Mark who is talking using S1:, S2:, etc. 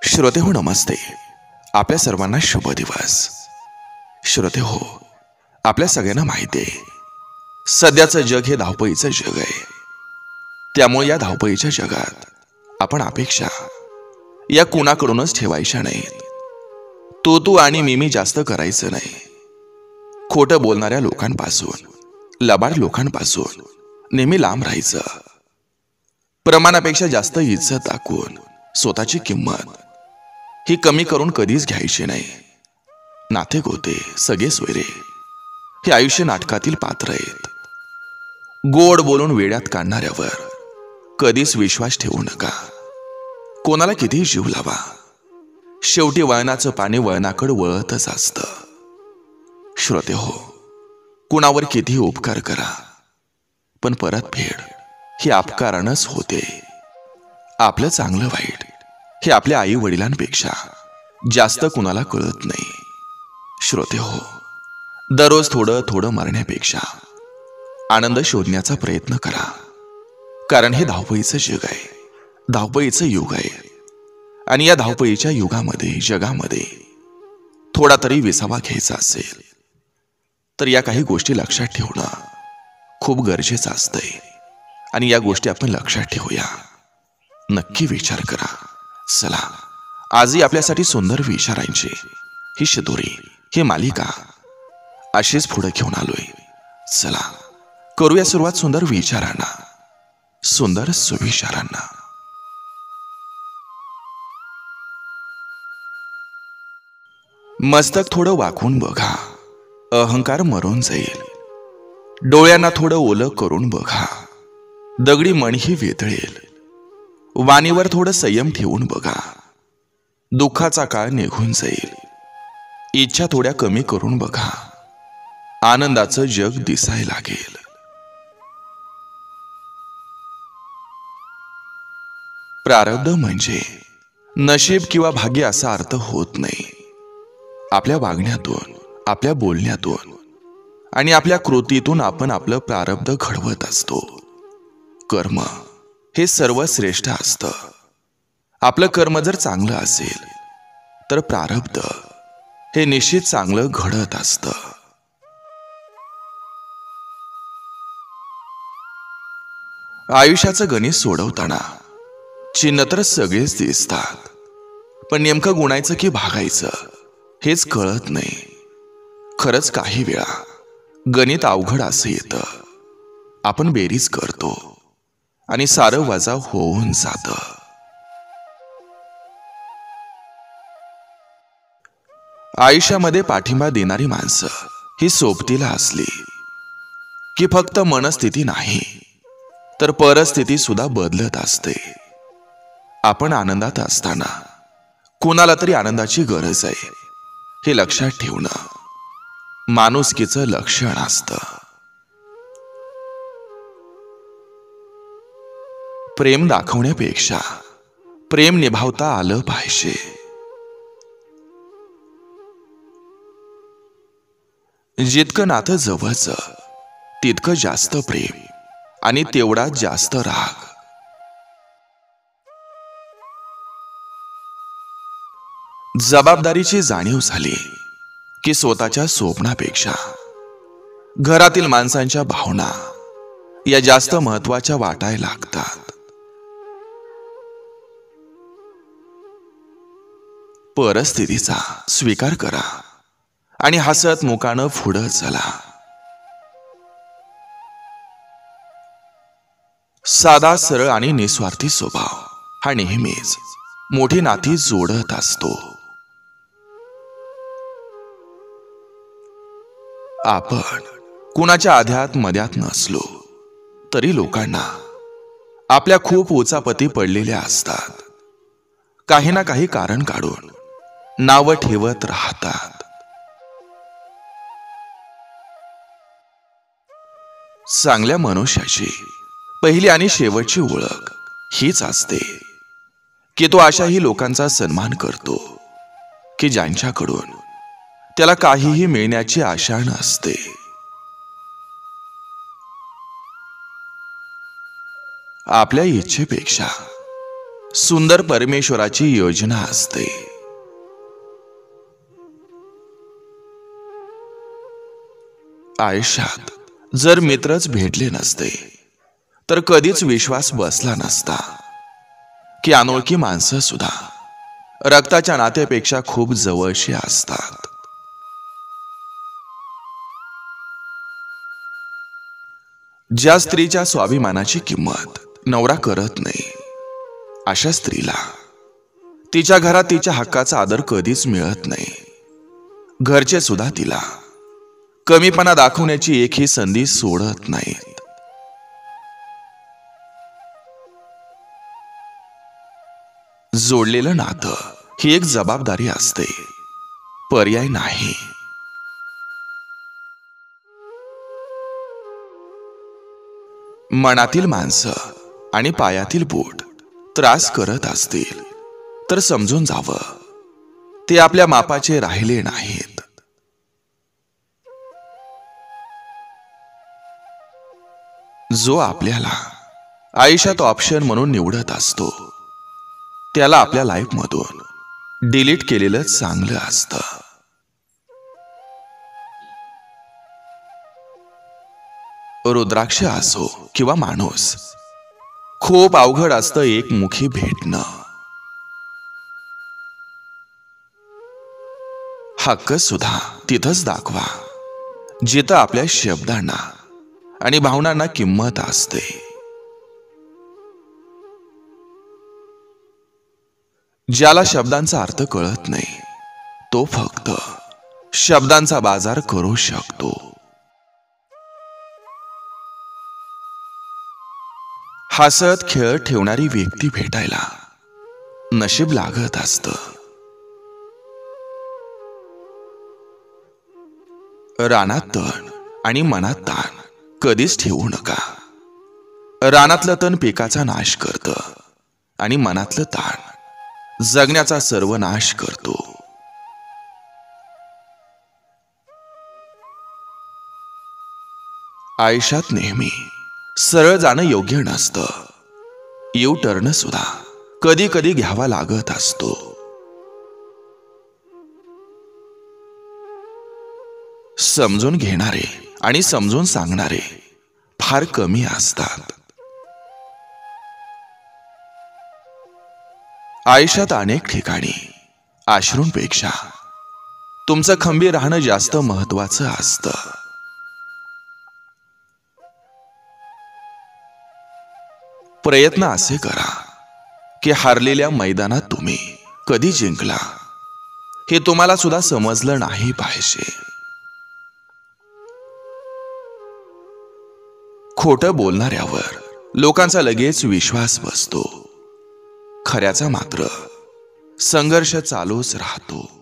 S1: श्रोते हो नमस्ते. आपल्या सर्वांना शुभ दिवस. श्रोते हो, आपल्या सगळ्यांना माहिती आहे सध्याचं जग हे धावपळीचं जग आहे. त्यामुळे या धावपळीच्या जगात आपण अपेक्षा या कुणाकडूनच ठेवायच्या नाहीत. तू आणि मी जास्त करायचं नाही. खोटं बोलणाऱ्या लोकांपासून, लबाड लोकांपासून नेहमी लांब राहायचं. प्रमाणापेक्षा जास्त इज्जत दाखवून स्वतःची किंमत ही कमी करून कधीच घ्यायची नाही. नाते गोते, सगळे सोयरे हे आयुष्य नाटकातील पात्र आहेत. गोड बोलून वेड्यात काढणाऱ्यावर कधीच विश्वास ठेवू नका. कोणाला कितीही जीव लावा, शेवटी वळणाचं पाणी वळणाकडे वळतच असतं. श्रोते हो, कुणावर कितीही उपकार करा, पण परतफेड ही अपकारानंच होते. आपलं चांगलं वाईट हे आपल्या आई वडिलांपेक्षा जास्त कुणाला कळत नाही. श्रोते हो, दररोज थोडं थोडं मरण्यापेक्षा आनंद शोधण्याचा प्रयत्न करा. कारण हे धावपळीचं जग आहे, धावपळीचं युग आहे. आणि या धावपळीच्या युगामध्ये, जगामध्ये थोडा तरी विसावा घ्यायचा असेल तर या काही गोष्टी लक्षात ठेवणं खूप गरजेचं असतंय. आणि या गोष्टी आपण लक्षात ठेवूया. नक्की विचार करा. चला, आजही आपल्यासाठी सुंदर विचारांची ही शिदोरी, ही मालिका अशीच पुढे घेऊन आलोय. चला करूया सुरुवात सुंदर विचारांना, सुंदर सुविचारांना. मस्तक थोडं वाकून बघा, अहंकार मरून जाईल. डोळ्यांना थोडं ओलं करून बघा, दगडी मनही वेदळेल. वाणीवर थोडं संयम ठेवून बघा, दुःखाचा काळ निघून जाईल. इच्छा थोड्या कमी करून बघा, आनंदाचं जग दिसायला लागेल. प्रारब्ध म्हणजे नशीब किंवा भाग्य असा अर्थ होत नाही. आपल्या वागण्यातून, आपल्या बोलण्यातून आणि आपल्या कृतीतून आपण आपलं प्रारब्ध घडवत असतो. कर्म हे सर्वश्रेष्ठ असतं. आपलं कर्म जर चांगलं असेल तर प्रारब्ध हे निश्चित चांगलं घडत असतं. आयुष्याचं गणित सोडवताना चिन्ह तर सगळेच दिसतात, पण नेमकं गुणायचं की भागायचं हेच कळत नाही. खरंच काही वेळा गणित अवघड असं येतं. आपण बेरीज करतो आणि सारं वजा होऊन जातं. आयुष्यामध्ये पाठिंबा देणारी माणसं ही सोबतीला असली की फक्त मनस्थिती नाही तर परिस्थिती सुद्धा बदलत असते. आपण आनंदात असताना कुणाला तरी आनंदाची गरज आहे हे लक्षात ठेवणं माणुसकीचं लक्षण असतं. प्रेम दाखवण्यापेक्षा प्रेम निभावता आलं पाहिजे. जितकं नातं जवळचं तितकं जास्त प्रेम आणि तेवढाच जास्त राग. जबाबदारीची जाणीव झाली की स्वतःच्या स्वप्नापेक्षा घरातील माणसांच्या भावना या जास्त महत्वाच्या वाटायला लागतात. परिस्थितीचा स्वीकार करा आणि हसत मुखानं पुढं चला. साधा, सरळ आणि निस्वार्थी स्वभाव हा नेहमीच मोठी नाती जोडत असतो. आपण कुणाच्या आध्यात मध्यात नसलो तरी लोकांना आपल्या खूप उचापती पडलेल्या असतात. काही ना काही कारण काढून नावं ठेवत राहतात. चांगल्या मनुष्याची पहिली आणि शेवटची ओळख हीच असते की तो अशाही लोकांचा सन्मान करतो की ज्यांच्याकडून त्याला काहीही मिळण्याची आशा नसते. आपल्या इच्छेपेक्षा सुंदर परमेश्वराची योजना असते. आयुष्यात जर मित्रच भेटले नसते तर कधीच विश्वास बसला नसता की अनोळखी माणसं सुद्धा रक्ताच्या नात्यापेक्षा खूप जवळशी असतात. ज्या स्त्रीच्या स्वाभिमानाची किंमत नवरा करत नाही, अशा स्त्रीला तिच्या घरात तिच्या हक्काचा आदर कधीच मिळत नाही. घरचे सुद्धा तिला कमीपणा दाखवण्याची एकही संधी सोडत नाहीत. जोडलेलं नातं ही एक जबाबदारी असते, पर्याय नाही. मनातील माणसं आणि पायातील बोट त्रास करत असतील तर समजून जावं, ते आपल्या मापाचे राहिले नाहीत. जो आपल्याला आयुष्यात ऑप्शन म्हणून निवडत असतो त्याला आपल्या लाईफ मधून डिलीट केलेलं चांगलं असतं. रुद्राक्ष असो किंवा माणूस, खूप अवघड असतं एकमुखी भेटणं. हक्क सुद्धा तिथंच दाखवा जिथं आपल्या शब्दांना आणि भावनांना किंमत असते. ज्याला शब्दांचा अर्थ कळत नाही तो फक्त शब्दांचा बाजार करू शकतो. हसत खेळत ठेवणारी व्यक्ती भेटायला नशीब लागत असतं. रानात तण आणि मनात ताण कधीच ठेवू नका. रानातलं तण पिकाचा नाश करतं आणि मनातलं ताण जगण्याचा सर्वनाश करतो. आयुष्यात नेहमी सरळ जाणं योग्य नसतं. यू टर्न सुद्धा कधी कधी घ्यावा लागत असतो. समजून घेणारे आणि समजून सांगणारे फार कमी असतात. आयुष्यात अनेक ठिकाणी अश्रूंपेक्षा तुमचं खंबीर राहणं जास्त महत्वाचं असतं. प्रयत्न असे करा की हारलेल्या मैदानात तुम्ही कधी जिंकला हे तुम्हाला सुद्धा समजलं नाही पाहिजे. खोटं बोलणाऱ्यावर लोकांचा लगेच विश्वास बसतो, खऱ्याचा मात्र संघर्ष चालूच राहतो.